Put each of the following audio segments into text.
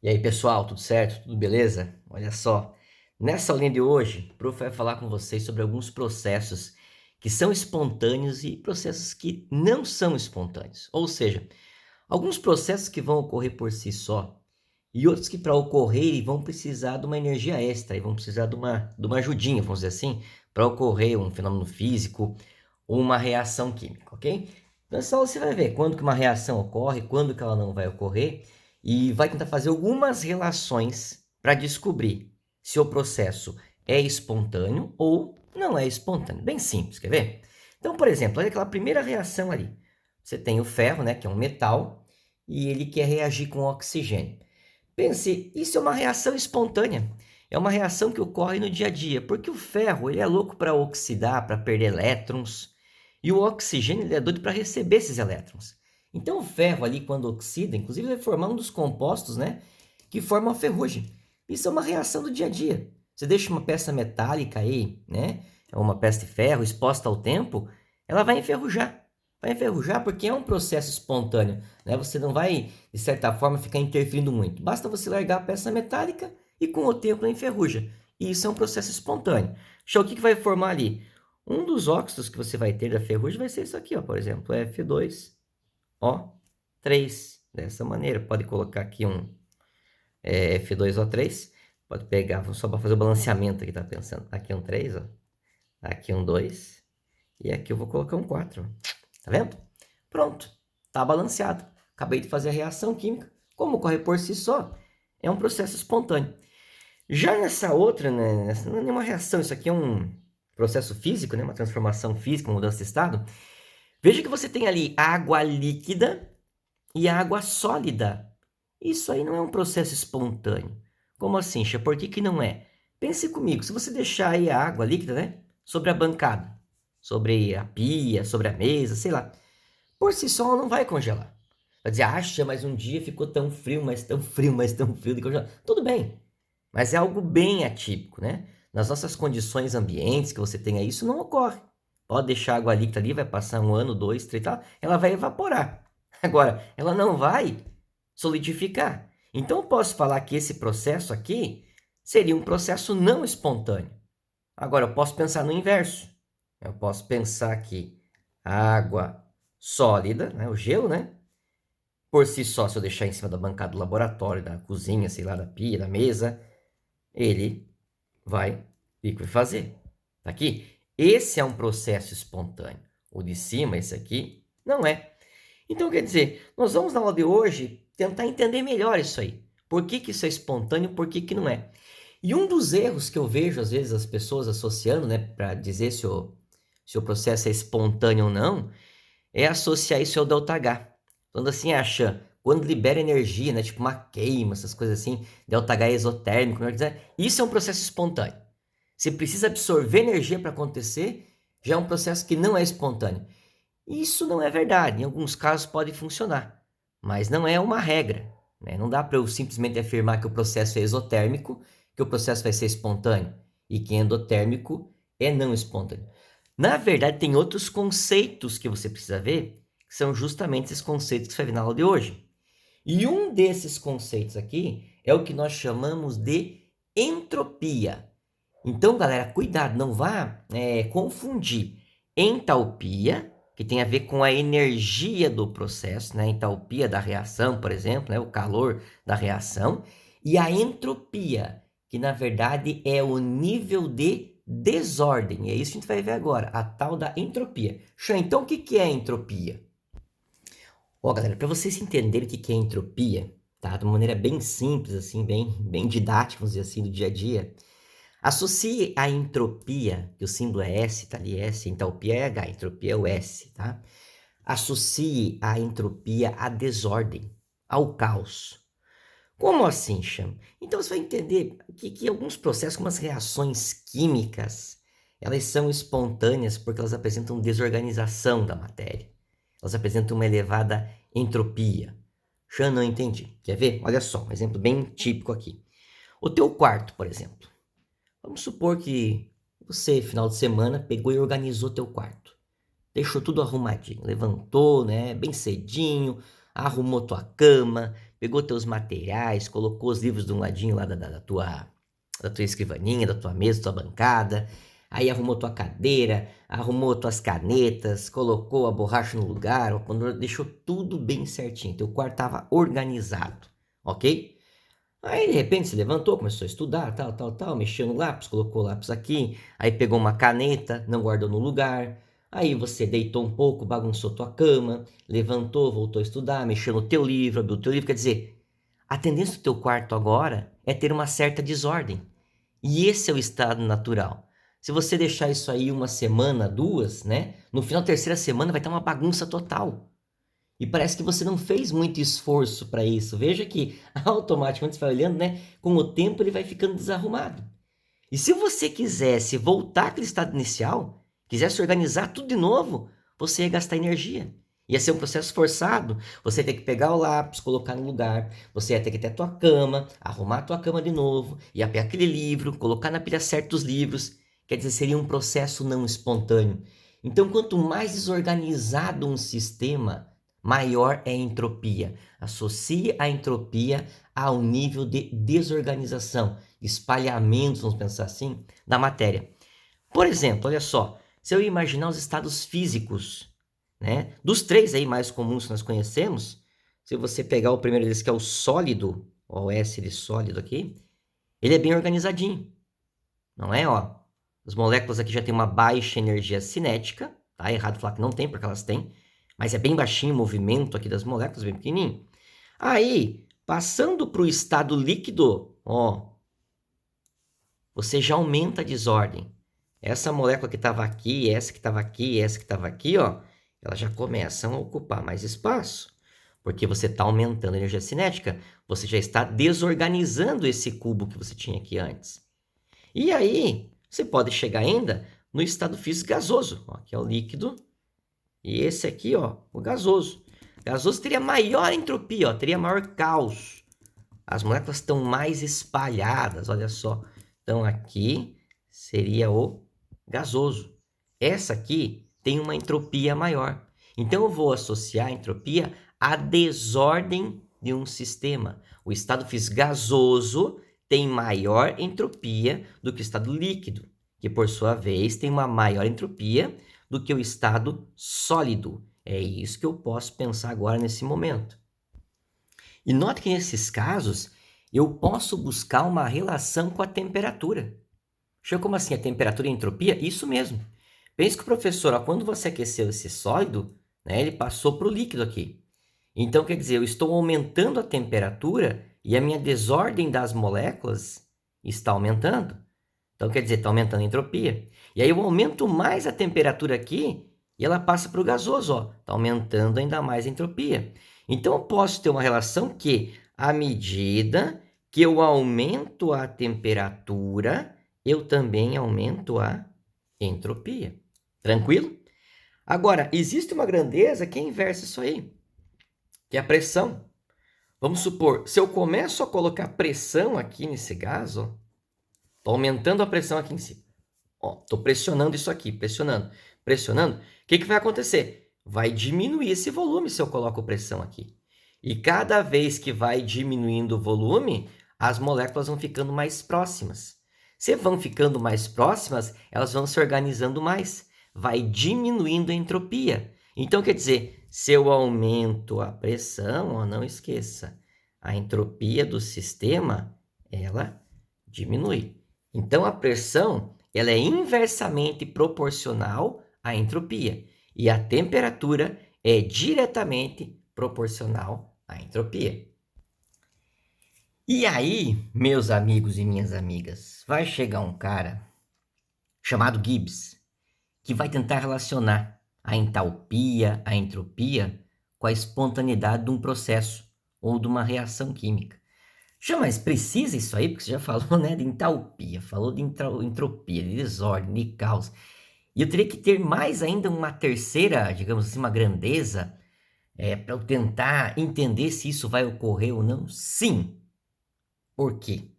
E aí, pessoal, tudo certo? Tudo beleza? Olha só, nessa aulinha de hoje, o prof vai falar com vocês sobre alguns processos que são espontâneos e processos que não são espontâneos. Ou seja, alguns processos que vão ocorrer por si só e outros que, para ocorrerem, vão precisar de uma energia extra e vão precisar de uma ajudinha, vamos dizer assim, para ocorrer um fenômeno físico ou uma reação química, ok? Então, só você vai ver quando que uma reação ocorre, quando que ela não vai ocorrer e vai tentar fazer algumas relações para descobrir se o processo é espontâneo ou não é espontâneo. Bem simples, quer ver? Então, por exemplo, olha aquela primeira reação ali. Você tem o ferro, né, que é um metal, e ele quer reagir com oxigênio. Pense, isso é uma reação espontânea. É uma reação que ocorre no dia a dia, porque o ferro ele é louco para oxidar, para perder elétrons, e o oxigênio ele é doido para receber esses elétrons. Então o ferro ali, quando oxida, inclusive vai formar um dos compostos, né, que forma a ferrugem. Isso é uma reação do dia a dia. Você deixa uma peça metálica aí, né, uma peça de ferro exposta ao tempo, ela vai enferrujar. Vai enferrujar porque é um processo espontâneo, né? Você não vai, de certa forma, ficar interferindo muito. Basta você largar a peça metálica e com o tempo ela enferruja. E isso é um processo espontâneo. Show, o que vai formar ali? Um dos óxidos que você vai ter da ferrugem vai ser isso aqui, ó, por exemplo, F2O3. Dessa maneira, pode colocar aqui um F2O3. Pode pegar, só para fazer o balanceamento aqui, tá pensando. Aqui um 3, ó. Aqui um 2. E aqui eu vou colocar um 4. Tá vendo? Pronto, tá balanceado. Acabei de fazer a reação química. Como ocorre por si só, é um processo espontâneo. Já nessa outra, né, nessa não é nenhuma reação, isso aqui é um processo físico, né, uma transformação física, uma mudança de estado. Veja que você tem ali água líquida e água sólida. Isso aí não é um processo espontâneo. Como assim, Xê? Por que não é? Pense comigo, se você deixar aí a água líquida, né, sobre a bancada, sobre a pia, sobre a mesa, sei lá, por si só ela não vai congelar. Vai dizer, acha, mas um dia ficou tão frio, mas tão frio, mas tão frio de congelar. Tudo bem, mas é algo bem atípico, né? Nas nossas condições ambientes que você tenha isso, não ocorre. Pode deixar a água líquida ali, vai passar um ano, dois, três, tal, ela vai evaporar. Agora, ela não vai solidificar. Então, eu posso falar que esse processo aqui seria um processo não espontâneo. Agora, eu posso pensar no inverso. Eu posso pensar que a água sólida, né, o gelo, né? Por si só, se eu deixar em cima da bancada do laboratório, da cozinha, sei lá, da pia, da mesa, ele vai liquefazer. Tá aqui? Esse é um processo espontâneo. O de cima, esse aqui, não é. Então, quer dizer, nós vamos na aula de hoje tentar entender melhor isso aí. Por que isso é espontâneo, por que não é? E um dos erros que eu vejo, às vezes, as pessoas associando, né, para dizer se o processo é espontâneo ou não, é associar isso ao ΔH. Quando assim, acha, quando libera energia, né, tipo uma queima, essas coisas assim, ΔH é exotérmico, melhor dizer, isso é um processo espontâneo. Se precisa absorver energia para acontecer, já é um processo que não é espontâneo. Isso não é verdade, em alguns casos pode funcionar, mas não é uma regra, né? Não dá para eu simplesmente afirmar que o processo é exotérmico, que o processo vai ser espontâneo, e que endotérmico é não espontâneo. Na verdade, tem outros conceitos que você precisa ver, que são justamente esses conceitos que você vai ver na aula de hoje. E um desses conceitos aqui é o que nós chamamos de entropia. Então, galera, cuidado, não vá confundir entalpia, que tem a ver com a energia do processo, né? A entalpia da reação, por exemplo, né? O calor da reação, e a entropia, que na verdade é o nível de desordem. É isso que a gente vai ver agora, a tal da entropia. Xan, então o que é entropia? Ó, galera, para vocês entenderem o que é entropia, tá? De uma maneira bem simples, assim, bem didática, vamos dizer assim, do dia a dia, associe a entropia, que o símbolo é S, tá ali S, entalpia é H, entropia é o S, tá? Associe a entropia à desordem, ao caos. Como assim, Cham? Então você vai entender que alguns processos, como as reações químicas, elas são espontâneas porque elas apresentam desorganização da matéria. Elas apresentam uma elevada entropia. Cham, não entendi. Quer ver? Olha só, um exemplo bem típico aqui. O teu quarto, por exemplo. Vamos supor que você, final de semana, pegou e organizou teu quarto. Deixou tudo arrumadinho, levantou, né, bem cedinho, arrumou tua cama, pegou teus materiais, colocou os livros de um ladinho lá da tua escrivaninha, da tua mesa, da tua bancada, aí arrumou tua cadeira, arrumou tuas canetas, colocou a borracha no lugar, deixou tudo bem certinho, teu quarto estava organizado, ok? Aí, de repente, se levantou, começou a estudar, tal, mexeu no lápis, colocou o lápis aqui, aí pegou uma caneta, não guardou no lugar, aí você deitou um pouco, bagunçou tua cama, levantou, voltou a estudar, mexeu no teu livro, abriu o teu livro, quer dizer, a tendência do teu quarto agora é ter uma certa desordem. E esse é o estado natural. Se você deixar isso aí uma semana, duas, né? No final da terceira semana vai estar uma bagunça total. E parece que você não fez muito esforço para isso. Veja que automaticamente você vai olhando, né? Com o tempo ele vai ficando desarrumado. E se você quisesse voltar àquele estado inicial, quisesse organizar tudo de novo, você ia gastar energia. Ia ser um processo forçado. Você ia ter que pegar o lápis, colocar no lugar. Você ia ter que ter a tua cama, arrumar a tua cama de novo, ia pegar aquele livro, colocar na pilha certa os livros. Quer dizer, seria um processo não espontâneo. Então, quanto mais desorganizado um sistema, maior é a entropia. Associe a entropia ao nível de desorganização, espalhamento, vamos pensar assim, da matéria. Por exemplo, olha só, se eu imaginar os estados físicos, né, dos três aí mais comuns que nós conhecemos, se você pegar o primeiro deles, que é o sólido, ó, o S de sólido aqui, ele é bem organizadinho, não é? Ó, as moléculas aqui já tem uma baixa energia cinética, tá? Errado falar que não tem, porque elas têm, mas é bem baixinho o movimento aqui das moléculas, bem pequenininho. Aí, passando para o estado líquido, ó, você já aumenta a desordem. Essa molécula que estava aqui, essa que estava aqui, essa que estava aqui, ó, elas já começam a ocupar mais espaço. Porque você está aumentando a energia cinética, você já está desorganizando esse cubo que você tinha aqui antes. E aí, você pode chegar ainda no estado físico gasoso, ó, que é o líquido. E esse aqui, ó, o gasoso. O gasoso teria maior entropia, ó, teria maior caos. As moléculas estão mais espalhadas, olha só. Então aqui seria o gasoso. Essa aqui tem uma entropia maior. Então eu vou associar a entropia à desordem de um sistema. O estado físico gasoso tem maior entropia do que o estado líquido, que por sua vez tem uma maior entropia do que o estado sólido. É isso que eu posso pensar agora nesse momento. E note que nesses casos eu posso buscar uma relação com a temperatura. Deixa eu como assim, a temperatura e a entropia? Isso mesmo. Pense que o professor, ó, quando você aqueceu esse sólido, né, ele passou para o líquido aqui. Então, quer dizer, eu estou aumentando a temperatura e a minha desordem das moléculas está aumentando. Então, quer dizer, está aumentando a entropia. E aí eu aumento mais a temperatura aqui e ela passa para o gasoso, está aumentando ainda mais a entropia. Então, eu posso ter uma relação que, à medida que eu aumento a temperatura, eu também aumento a entropia. Tranquilo? Agora, existe uma grandeza que é inversa isso aí, que é a pressão. Vamos supor, se eu começo a colocar pressão aqui nesse gás, estou aumentando a pressão aqui em cima. Estou pressionando isso aqui, pressionando. O que vai acontecer? Vai diminuir esse volume se eu coloco pressão aqui. E cada vez que vai diminuindo o volume, as moléculas vão ficando mais próximas. Se vão ficando mais próximas, elas vão se organizando mais. Vai diminuindo a entropia. Então, quer dizer, se eu aumento a pressão, não esqueça, a entropia do sistema, ela diminui. Então, a pressão ela é inversamente proporcional à entropia. E a temperatura é diretamente proporcional à entropia. E aí, meus amigos e minhas amigas, vai chegar um cara chamado Gibbs, que vai tentar relacionar a entalpia, a entropia, com a espontaneidade de um processo ou de uma reação química. Já, mas precisa isso aí? Porque você já falou, né, de entalpia, falou de entropia, de desordem, de caos. E eu teria que ter mais ainda uma terceira, digamos assim, uma grandeza, para eu tentar entender se isso vai ocorrer ou não? Sim. Por quê?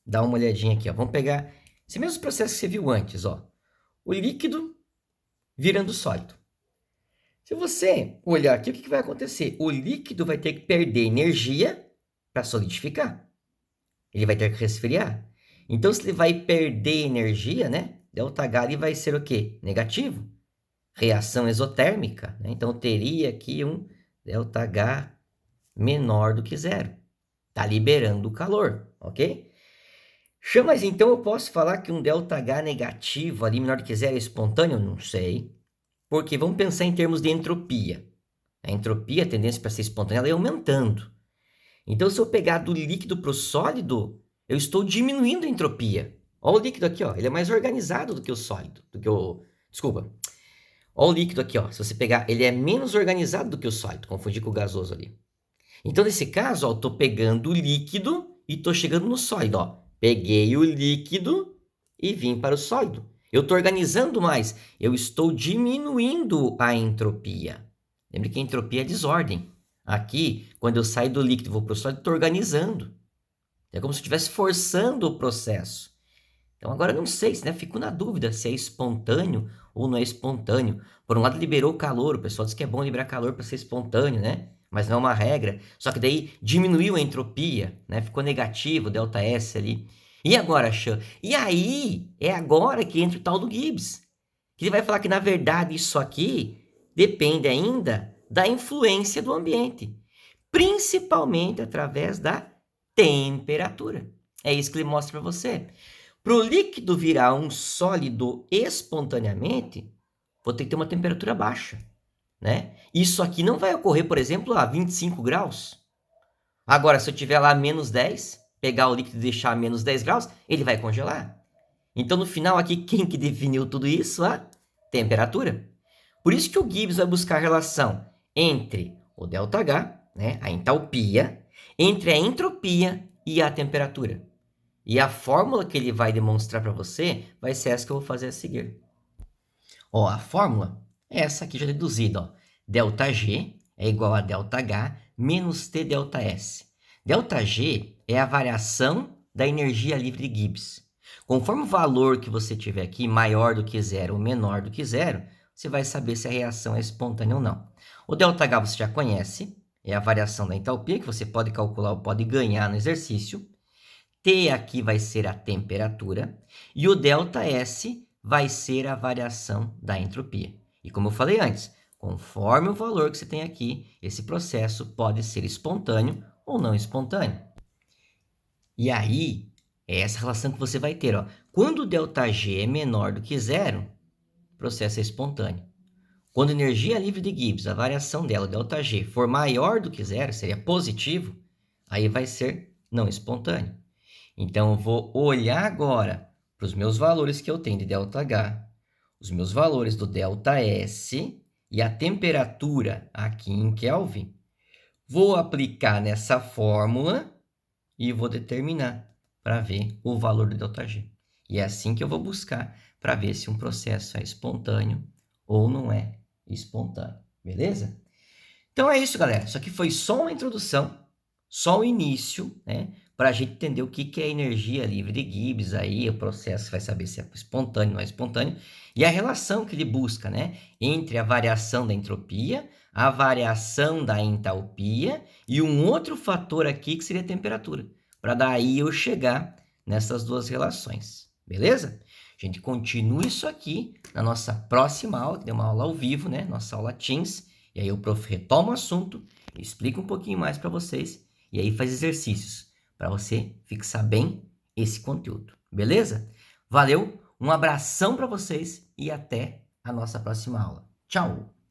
Dá uma olhadinha aqui, ó. Vamos pegar esse mesmo processo que você viu antes, ó. O líquido virando sólido. Se você olhar aqui, o que vai acontecer? O líquido vai ter que perder energia para solidificar. Ele vai ter que resfriar. Então, se ele vai perder energia, né? ΔH ele vai ser o quê? Negativo. Reação exotérmica. Né? Então, teria aqui um ΔH menor do que zero. Está liberando o calor, ok? Mas então eu posso falar que um ΔH negativo ali menor do que zero é espontâneo? Não sei. Porque vamos pensar em termos de entropia. A entropia, a tendência para ser espontânea, ela é aumentando. Então, se eu pegar do líquido para o sólido, eu estou diminuindo a entropia. Olha o líquido aqui, ó, ele é mais organizado do que o sólido, Desculpa. Olha o líquido aqui, ó. Se você pegar, ele é menos organizado do que o sólido. Confundi com o gasoso ali. Então, nesse caso, ó, eu estou pegando o líquido e estou chegando no sólido, ó. Peguei o líquido e vim para o sólido. Eu estou organizando mais. Eu estou diminuindo a entropia. Lembre que a entropia é desordem. Aqui, quando eu saio do líquido e vou para o sólido, estou organizando. É como se eu estivesse forçando o processo. Então, agora eu não sei, né? Fico na dúvida se é espontâneo ou não é espontâneo. Por um lado, liberou calor. O pessoal diz que é bom liberar calor para ser espontâneo, né? Mas não é uma regra. Só que daí diminuiu a entropia, né? Ficou negativo, ΔS ali. E agora, Chan? E aí, é agora que entra o tal do Gibbs. Que ele vai falar que, na verdade, isso aqui depende ainda da influência do ambiente. Principalmente através da temperatura. É isso que ele mostra para você. Para o líquido virar um sólido espontaneamente, vou ter que ter uma temperatura baixa. Né? Isso aqui não vai ocorrer, por exemplo, a 25 graus. Agora, se eu tiver lá menos 10, pegar o líquido e deixar a menos 10 graus, ele vai congelar. Então, no final aqui, quem que definiu tudo isso? A temperatura. Por isso que o Gibbs vai buscar a relação entre o ΔH, né, a entalpia, entre a entropia e a temperatura. E a fórmula que ele vai demonstrar para você vai ser essa que eu vou fazer a seguir. Ó, a fórmula é essa aqui já deduzida. Ó. ΔG é igual a ΔH menos TΔS. ΔG é a variação da energia livre de Gibbs. Conforme o valor que você tiver aqui, maior do que zero ou menor do que zero, você vai saber se a reação é espontânea ou não. O ΔH você já conhece, é a variação da entalpia, que você pode calcular ou pode ganhar no exercício. T aqui vai ser a temperatura e o ΔS vai ser a variação da entropia. E como eu falei antes, conforme o valor que você tem aqui, esse processo pode ser espontâneo ou não espontâneo. E aí, é essa relação que você vai ter. Ó. Quando o ΔG é menor do que zero, o processo é espontâneo. Quando a energia livre de Gibbs, a variação dela, ΔG, for maior do que zero, seria positivo, aí vai ser não espontâneo. Então, eu vou olhar agora para os meus valores que eu tenho de ΔH, os meus valores do ΔS e a temperatura aqui em Kelvin. Vou aplicar nessa fórmula e vou determinar para ver o valor do ΔG. E é assim que eu vou buscar para ver se um processo é espontâneo ou não é espontâneo. Beleza? Então é isso, galera. Isso aqui foi só uma introdução, só o início, né? Para a gente entender o que é energia livre de Gibbs, aí o processo vai saber se é espontâneo ou não é espontâneo, e a relação que ele busca, né, entre a variação da entropia, a variação da entalpia e um outro fator aqui que seria a temperatura, para daí eu chegar nessas duas relações, beleza? A gente continua isso aqui na nossa próxima aula, que é uma aula ao vivo, né, nossa aula Teams, e aí o prof retoma o assunto, explica um pouquinho mais para vocês, e aí faz exercícios, para você fixar bem esse conteúdo, beleza? Valeu, um abração para vocês e até a nossa próxima aula. Tchau!